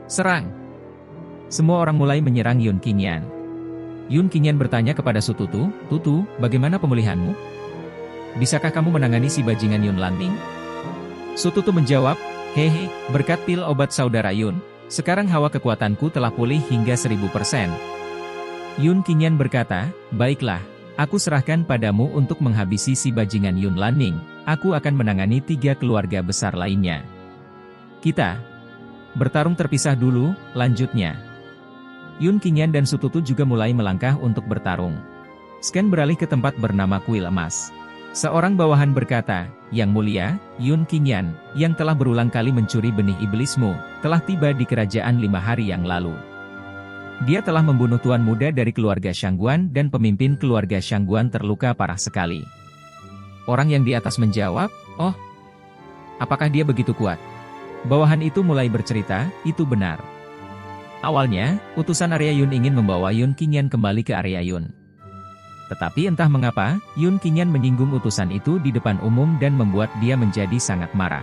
Serang! Semua orang mulai menyerang Yun Qingyan. Yun Qingyan bertanya kepada Su Tutu, "Tutu, bagaimana pemulihanmu? Bisakah kamu menangani si bajingan Yun Lanming?" Su Tutu menjawab, "Hehe, berkat pil obat saudara Yun, sekarang hawa kekuatanku telah pulih hingga 1000%. Yun Qingyan berkata, "Baiklah, aku serahkan padamu untuk menghabisi si bajingan Yun Lanming. Aku akan menangani 3 keluarga besar lainnya. Kita bertarung terpisah dulu," lanjutnya. Yun Qingyan dan Su Tutu juga mulai melangkah untuk bertarung. Scan beralih ke tempat bernama Kuil Emas. Seorang bawahan berkata, "Yang mulia, Yun Qingyan, yang telah berulang kali mencuri benih iblismu, telah tiba di kerajaan 5 hari yang lalu. Dia telah membunuh tuan muda dari keluarga Shangguan dan pemimpin keluarga Shangguan terluka parah sekali." Orang yang di atas menjawab, "Oh, apakah dia begitu kuat?" Bawahan itu mulai bercerita, "Itu benar. Awalnya, utusan Arya Yun ingin membawa Yun Qingyan kembali ke Arya Yun. Tetapi entah mengapa, Yun Qingyan menyinggung utusan itu di depan umum dan membuat dia menjadi sangat marah.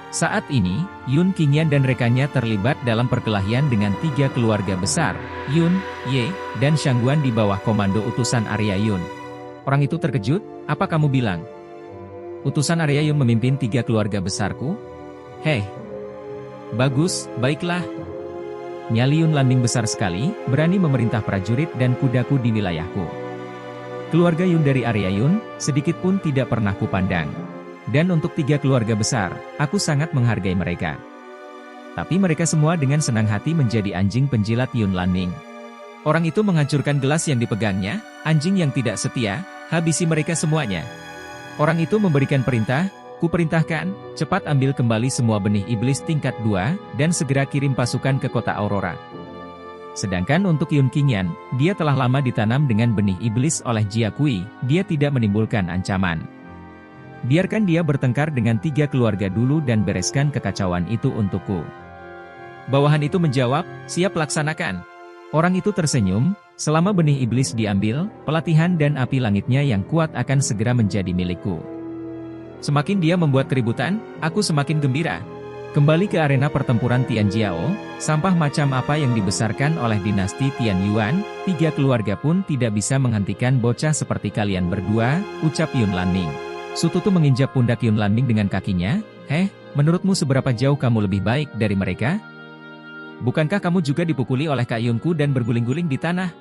Saat ini, Yun Qingyan dan rekannya terlibat dalam perkelahian dengan 3 keluarga besar, Yun, Ye, dan Shangguan di bawah komando utusan Arya Yun. Orang itu terkejut, "Apa kamu bilang? Utusan Arya Yun memimpin 3 keluarga besarku? Hei, bagus, baiklah. Nyali Yun Lanming besar sekali, berani memerintah prajurit dan kudaku di wilayahku. Keluarga Yun dari Arya Yun, sedikit pun tidak pernah kupandang. Dan untuk 3 keluarga besar, aku sangat menghargai mereka. Tapi mereka semua dengan senang hati menjadi anjing penjilat Yun Lanming. Orang itu menghancurkan gelas yang dipegangnya, anjing yang tidak setia, habisi mereka semuanya." Orang itu memberikan perintah, "Kuperintahkan, cepat ambil kembali semua benih iblis tingkat 2, dan segera kirim pasukan ke kota Aurora." Sedangkan untuk Yun Qingyan, dia telah lama ditanam dengan benih iblis oleh Jia Kui, dia tidak menimbulkan ancaman. Biarkan dia bertengkar dengan 3 keluarga dulu dan bereskan kekacauan itu untukku. Bawahan itu menjawab, "Siap laksanakan." Orang itu tersenyum, "Selama benih iblis diambil, pelatihan dan api langitnya yang kuat akan segera menjadi milikku. Semakin dia membuat keributan, aku semakin gembira. Kembali ke arena pertempuran Tianjiao, sampah macam apa yang dibesarkan oleh dinasti Tian Yuan, 3 keluarga pun tidak bisa menghentikan bocah seperti kalian berdua," ucap Yun Lanming. Su Tutu menginjak pundak Yun Lanming dengan kakinya, "Heh, menurutmu seberapa jauh kamu lebih baik dari mereka? Bukankah kamu juga dipukuli oleh Kak Yunku dan berguling-guling di tanah?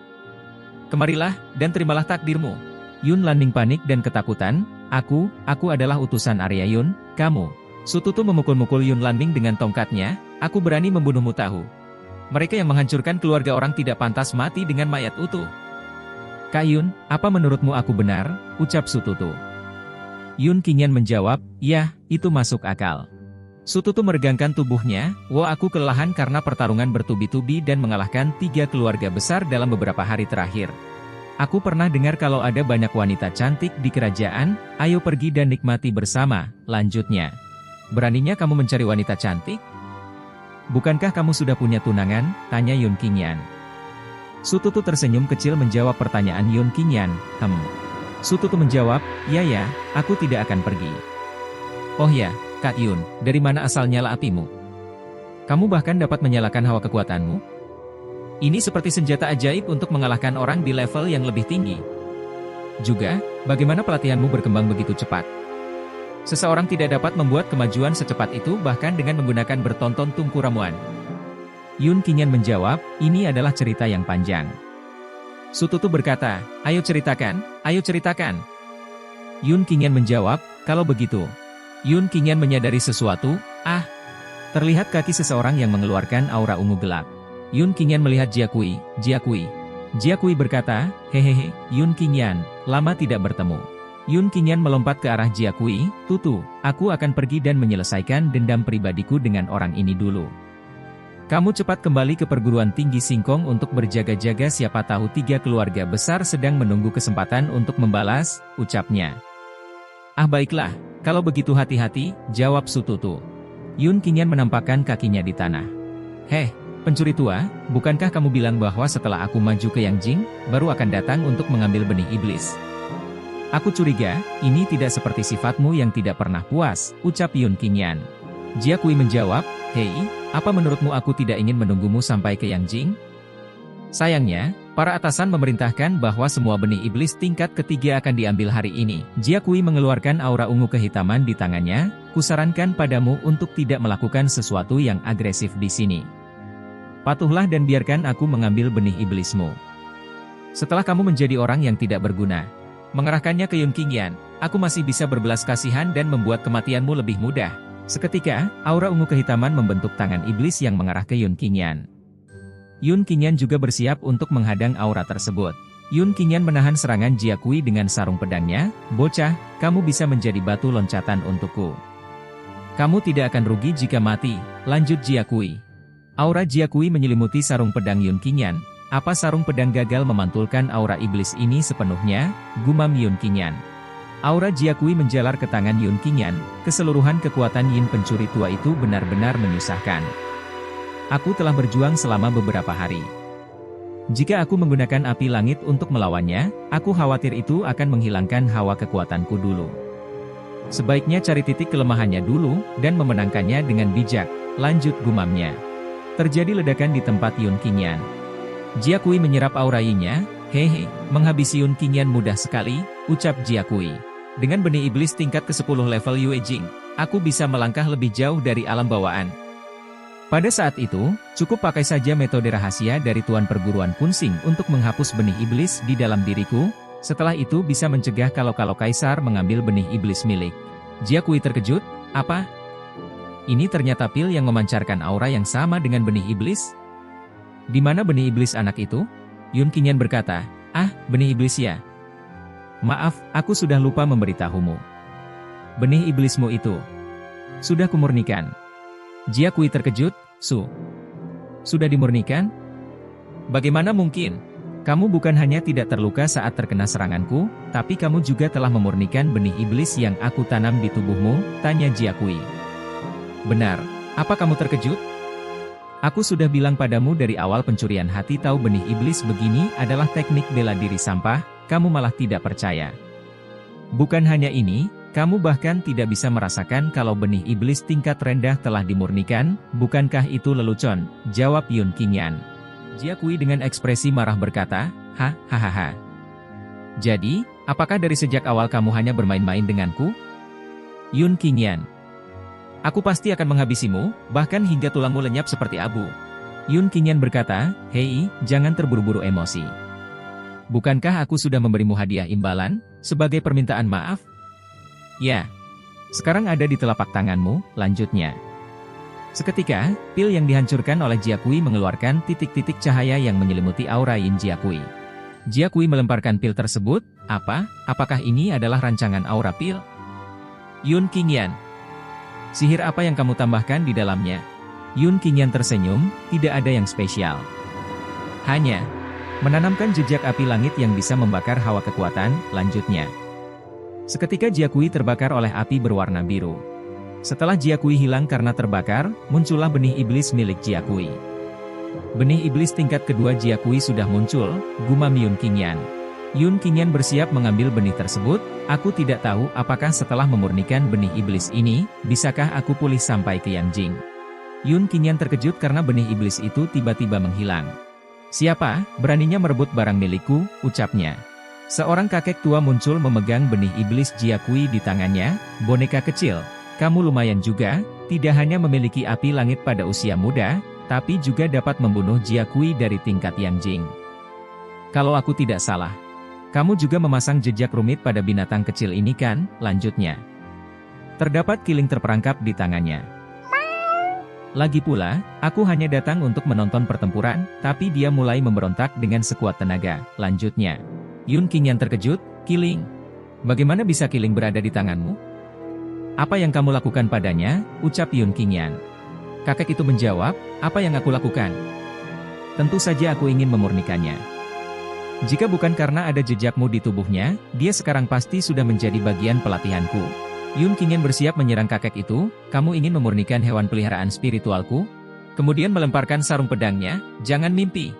Kemarilah, dan terimalah takdirmu." Yun Lanming panik dan ketakutan, Aku adalah utusan Arya Yun, kamu." Su Tutu memukul-mukul Yun Lanming dengan tongkatnya, "Aku berani membunuhmu tahu. Mereka yang menghancurkan keluarga orang tidak pantas mati dengan mayat utuh." "Kak Yun, apa menurutmu aku benar?" ucap Su Tutu. Yun Qingyan menjawab, "Ya, itu masuk akal." Su Tutu meregangkan tubuhnya, aku kelelahan karena pertarungan bertubi-tubi dan mengalahkan 3 keluarga besar dalam beberapa hari terakhir. Aku pernah dengar kalau ada banyak wanita cantik di kerajaan, ayo pergi dan nikmati bersama," lanjutnya. "Beraninya kamu mencari wanita cantik? Bukankah kamu sudah punya tunangan?" tanya Yun Qingyan. Su Tutu tersenyum kecil menjawab pertanyaan Yun Qingyan, Su Tutu menjawab, ya, aku tidak akan pergi." "Oh ya, Kak Yun, dari mana asal nyala apimu? Kamu bahkan dapat menyalakan hawa kekuatanmu? Ini seperti senjata ajaib untuk mengalahkan orang di level yang lebih tinggi. Juga, bagaimana pelatihanmu berkembang begitu cepat? Seseorang tidak dapat membuat kemajuan secepat itu bahkan dengan menggunakan bertonton tungku ramuan." Yun Qingyan menjawab, "Ini adalah cerita yang panjang." Su Tutu berkata, ayo ceritakan." Yun Qingyan menjawab, "Kalau begitu." Yun Qingyan menyadari sesuatu, terlihat kaki seseorang yang mengeluarkan aura ungu gelap. Yun Qingyan melihat Jia Kui. Jia Kui berkata, "Hehehe, Yun Qingyan, lama tidak bertemu." Yun Qingyan melompat ke arah Jia Kui, "Tutu, aku akan pergi dan menyelesaikan dendam pribadiku dengan orang ini dulu. Kamu cepat kembali ke perguruan tinggi Singkong untuk berjaga-jaga, siapa tahu 3 keluarga besar sedang menunggu kesempatan untuk membalas," ucapnya. Baiklah, kalau begitu hati-hati," jawab Su Tutu. Yun Qingyan menampakkan kakinya di tanah. "Heh, pencuri tua, bukankah kamu bilang bahwa setelah aku maju ke Yangjing, baru akan datang untuk mengambil benih iblis? Aku curiga, ini tidak seperti sifatmu yang tidak pernah puas," ucap Yun Qingyan. Jia Kui menjawab, "Hei, apa menurutmu aku tidak ingin menunggumu sampai ke Yangjing?" Sayangnya, para atasan memerintahkan bahwa semua benih iblis tingkat ketiga akan diambil hari ini. Jia Kui mengeluarkan aura ungu kehitaman di tangannya. Kusarankan padamu untuk tidak melakukan sesuatu yang agresif di sini. Patuhlah dan biarkan aku mengambil benih iblismu. Setelah kamu menjadi orang yang tidak berguna, mengerahkannya ke Yun Qingyan, aku masih bisa berbelas kasihan dan membuat kematianmu lebih mudah. Seketika, aura ungu kehitaman membentuk tangan iblis yang mengarah ke Yun Qingyan. Yun Qingyan juga bersiap untuk menghadang aura tersebut. Yun Qingyan menahan serangan Jia Kui dengan sarung pedangnya. "Bocah, kamu bisa menjadi batu loncatan untukku. Kamu tidak akan rugi jika mati," lanjut Jia Kui. Aura Jia Kui menyelimuti sarung pedang Yun Qingyan. "Apa sarung pedang gagal memantulkan aura iblis ini sepenuhnya?" gumam Yun Qingyan. Aura Jia Kui menjalar ke tangan Yun Qingyan. Keseluruhan kekuatan Yin pencuri tua itu benar-benar menyusahkan. "Aku telah berjuang selama beberapa hari. Jika aku menggunakan api langit untuk melawannya, aku khawatir itu akan menghilangkan hawa kekuatanku dulu. Sebaiknya cari titik kelemahannya dulu, dan memenangkannya dengan bijak," lanjut gumamnya. Terjadi ledakan di tempat Yun Qingyan. Jia Kui menyerap aura Yin-nya. "Hehe, menghabisi Yun Qingyan mudah sekali," ucap Jia Kui. "Dengan benih iblis tingkat ke-10 level Yue Jing, aku bisa melangkah lebih jauh dari alam bawaan." Pada saat itu, cukup pakai saja metode rahasia dari Tuan Perguruan Kunsing untuk menghapus benih iblis di dalam diriku. Setelah itu bisa mencegah kalau Kaisar mengambil benih iblis milik. Jia Kui terkejut. "Apa? Ini ternyata pil yang memancarkan aura yang sama dengan benih iblis? Di mana benih iblis anak itu?" Yun Qingyan berkata, "Ah, benih iblis ya. Maaf, aku sudah lupa memberitahumu. Benih iblismu itu sudah kumurnikan." Jia Kui terkejut. Sudah dimurnikan? Bagaimana mungkin? Kamu bukan hanya tidak terluka saat terkena seranganku, tapi kamu juga telah memurnikan benih iblis yang aku tanam di tubuhmu," tanya Jia Kui. "Benar, apa kamu terkejut? Aku sudah bilang padamu dari awal pencurian hati tahu benih iblis begini adalah teknik bela diri sampah, kamu malah tidak percaya. Bukan hanya ini, kamu bahkan tidak bisa merasakan kalau benih iblis tingkat rendah telah dimurnikan, bukankah itu lelucon?" jawab Yun Qingyan. Jia Kui dengan ekspresi marah berkata, Hahaha. "Jadi, apakah dari sejak awal kamu hanya bermain-main denganku?" Yun Qingyan. "Aku pasti akan menghabisimu, bahkan hingga tulangmu lenyap seperti abu." Yun Qingyan berkata, "Hei, jangan terburu-buru emosi. Bukankah aku sudah memberimu hadiah imbalan, sebagai permintaan maaf?" "Ya. Sekarang ada di telapak tanganmu," lanjutnya. Seketika, pil yang dihancurkan oleh Jia Kui mengeluarkan titik-titik cahaya yang menyelimuti aura Yin Jia Kui. Jia Kui melemparkan pil tersebut. Apakah ini adalah rancangan aura pil?" Yun Qingyan. "Sihir apa yang kamu tambahkan di dalamnya?" Yun Qingyan tersenyum. "Tidak ada yang spesial. Hanya menanamkan jejak api langit yang bisa membakar hawa kekuatan," lanjutnya. Seketika Jia Kui terbakar oleh api berwarna biru. Setelah Jia Kui hilang karena terbakar, muncullah benih iblis milik Jia Kui. "Benih iblis tingkat kedua Jia Kui sudah muncul," gumam Yun Qingyan. Yun Qingyan bersiap mengambil benih tersebut. "Aku tidak tahu apakah setelah memurnikan benih iblis ini, bisakah aku pulih sampai ke Yangjing." Yun Qingyan terkejut karena benih iblis itu tiba-tiba menghilang. "Siapa beraninya merebut barang milikku?" ucapnya. Seorang kakek tua muncul memegang benih iblis Jia Kui di tangannya. "Boneka kecil, kamu lumayan juga, tidak hanya memiliki api langit pada usia muda, tapi juga dapat membunuh Jia Kui dari tingkat Yangjing. Kalau aku tidak salah, kamu juga memasang jejak rumit pada binatang kecil ini kan?" lanjutnya. Terdapat kiling terperangkap di tangannya. "Lagi pula, aku hanya datang untuk menonton pertempuran, tapi dia mulai memberontak dengan sekuat tenaga," lanjutnya. Yun Qingyan terkejut. "Kiling? Bagaimana bisa kiling berada di tanganmu? Apa yang kamu lakukan padanya?" ucap Yun Qingyan. Kakek itu menjawab, "Apa yang aku lakukan? Tentu saja aku ingin memurnikannya. Jika bukan karena ada jejakmu di tubuhnya, dia sekarang pasti sudah menjadi bagian pelatihanku." Yun Qingyan bersiap menyerang kakek itu. "Kamu ingin memurnikan hewan peliharaan spiritualku?" Kemudian melemparkan sarung pedangnya. "Jangan mimpi."